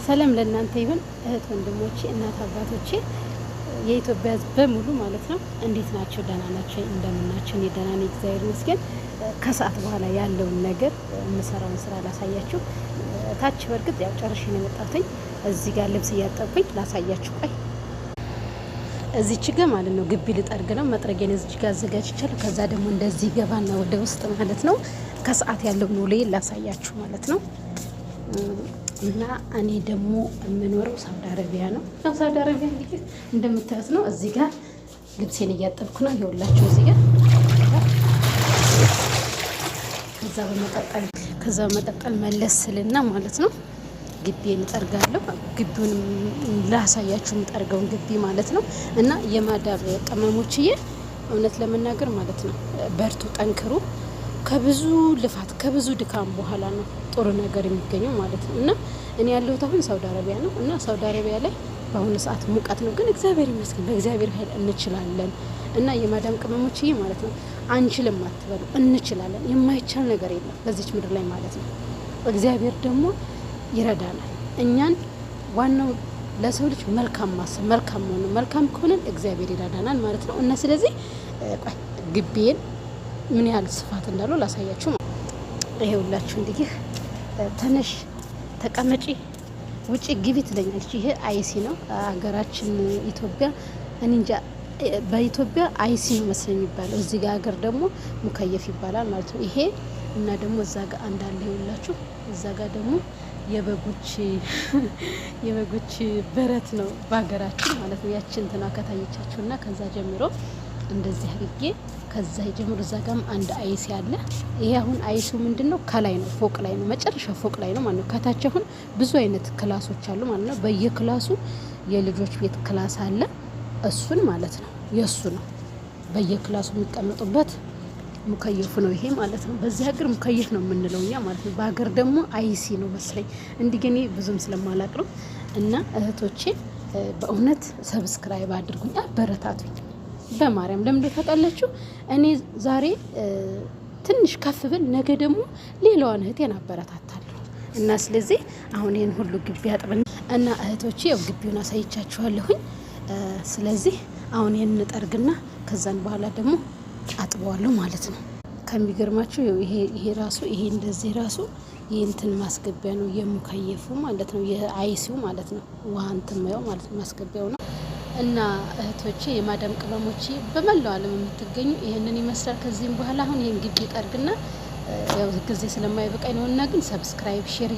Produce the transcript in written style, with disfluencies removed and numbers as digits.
ሰላም ለእናንተ ይሁን እህት ወንድሞቼ፣ እናት አባቶቼ፣ የኢትዮጵያ ሕዝብ በሙሉ ማለት ነው። እንዴት ናቸው? ደህና ናቸው? እንደምናቸው? እኔ ደህና ነኝ፣ እግዚአብሔር ይመስገን። ከሰዓት በኋላ ያለውን ነገር የምሰራውን ስራ ላሳያችሁ። ታች በርግጥ ያው ጨርሼ ነው የመጣሁኝ። እዚህ ጋር ልብስ እያጠብኩኝ ላሳያችሁ። ቆይ እዚች ጋር ማለት ነው ግቢ ልጠርግ ነው። መጥረጊያን እዚች ጋር አዘጋጅቻለሁ። ከዛ ደግሞ እንደዚህ ገባና ወደ ውስጥ ማለት ነው ከሰዓት ያለውን ውሎዬ ላሳያችሁ ማለት ነው። እና እኔ ደግሞ የምኖረው ሳውዲ አረቢያ ነው። ሳውዲ አረቢያ እንግዲህ እንደምታዩት ነው። እዚህ ጋር ልብሴን እያጠብኩ ነው። ይኸውላችሁ እዚህ ጋር ከዛ በመቀጠል መለስ ስልና ማለት ነው ግቢን እጠርጋለሁ። ግቢውንም ላሳያችሁ የምጠርገውን ግቢ ማለት ነው። እና የማዳብ ቅመሞችዬ እውነት ለመናገር ማለት ነው በርቱ፣ ጠንክሩ። ከብዙ ልፋት ከብዙ ድካም በኋላ ነው ጥሩ ነገር የሚገኘው ማለት ነው። እና እኔ ያለሁት አሁን ሳውዲ አረቢያ ነው። እና ሳውዲ አረቢያ ላይ በአሁኑ ሰዓት ሙቀት ነው፣ ግን እግዚአብሔር ይመስገን በእግዚአብሔር ኃይል እንችላለን። እና የማዳም ቅመሞችዬ ማለት ነው አንችልም አትበሉ፣ እንችላለን። የማይቻል ነገር የለም በዚች ምድር ላይ ማለት ነው። እግዚአብሔር ደግሞ ይረዳናል። እኛን ዋናው ለሰው ልጅ መልካም ማሰብ፣ መልካም መሆኑ፣ መልካም ከሆነን እግዚአብሔር ይረዳናል ማለት ነው። እና ስለዚህ ግቢዬን ምን ያህል ስፋት እንዳለው ላሳያችሁ። ይሄውላችሁ እንግዲህ ትንሽ ተቀመጪ ውጪ ግቢ ትለኛለች። ይሄ አይሲ ነው ሀገራችን ኢትዮጵያ። እኔ እንጃ በኢትዮጵያ አይሲ ነው መስለኝ የሚባለው፣ እዚህ ጋር ሀገር ደግሞ ሙከየፍ ይባላል ማለት ነው። ይሄ እና ደግሞ እዛ ጋር እንዳለ ይኸውላችሁ፣ እዛ ጋር ደግሞ የበጎች በረት ነው በሀገራችን ማለት ነው። ያችን እንትና ከታየቻችሁና ከዛ ጀምሮ እንደዚህ አድርጌ ከዛ ጀምሮ እዛ ጋርም አንድ አይሲ አለ። ይሄ አሁን አይሱ ምንድነው? ከላይ ነው፣ ፎቅ ላይ ነው፣ መጨረሻ ፎቅ ላይ ነው ማለት ነው። ከታች አሁን ብዙ አይነት ክላሶች አሉ ማለት ነው። በየክላሱ የልጆች ቤት ክላስ አለ፣ እሱን ማለት ነው የሱ ነው። በየክላሱ የሚቀመጡበት ሙከየፉ ነው ይሄ ማለት ነው። በዚህ ሀገር ሙከየፍ ነው የምንለው እኛ ማለት ነው። በሀገር ደግሞ አይሲ ነው መስለኝ። እንዲህ ግን ብዙም ስለማላቅ ነው። እና እህቶቼ በእውነት ሰብስክራይብ አድርጉኝ፣ አበረታቱኝ በማርያም። ለምን ታውቃላችሁ? እኔ ዛሬ ትንሽ ከፍ ብል ነገ ደግሞ ሌላዋን እህቴን አበረታታለሁ። እና ስለዚህ አሁን ይህን ሁሉ ግቢ አጥብና እና እህቶቼ ያው ግቢውን አሳይቻችኋለሁኝ። ስለዚህ አሁን ይህን እንጠርግና ከዛን በኋላ ደግሞ አጥበዋለሁ ማለት ነው። ከሚገርማችሁ ይሄ ራሱ ይሄ እንደዚህ ራሱ ይሄ እንትን ማስገቢያ ነው የሙከየፉ ማለት ነው፣ የአይሲው ማለት ነው። ውሃ እንትን ማለት ነው ማስገቢያው ነው። እና እህቶቼ የማዳም ቅመሞቼ በመላው ዓለም የምትገኙ ይሄንን ይመስላል። ከዚህም በኋላ አሁን ይሄን ግቢ ጠርግና ያው ጊዜ ስለማይበቃኝ ነውና ግን ሰብስክራይብ ሼር